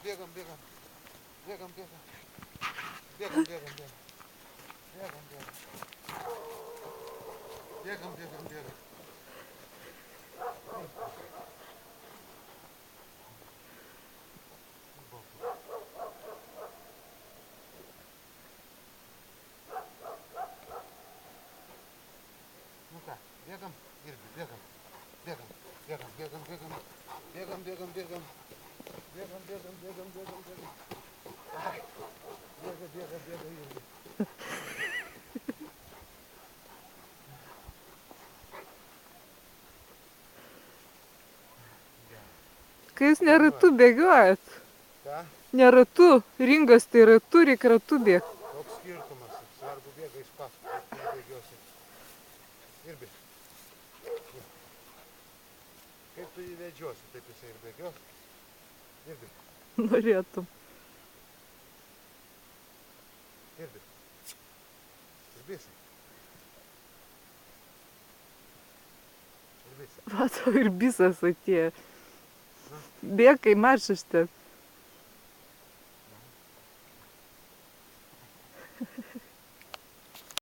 Bėgam, bėgam. Bėgam, bėgam. Bėgam, bėgam, bėgam. Bėgam, bėgam. Bėgam, bėgam, bėgam. Nu ką, bėgam irgi, bėgam. Bėgam, bėgam, bėgam, bėgam. Bėgam, bėgam, bėgam. Bėgam, bėgam, bėgam, bėgam, bėgam. Ai, bėga, bėga, bėga irgi. Kai jūs ne ratu bėgiojat. Ką? Ne ratu. Ringas tai ratu, reikia ratu bėgti. Koks skirtumas? Svarbu bėga iš paskui, kaip nebėgiosi. Irgi. Kaip tu jį vedžiosi, taip jisai ir bėgios. Irgi. Norėtum. Irgi. Irbisi. Irbisi. Matau, ir bisas atėjo. Bėg, kai maršas ten.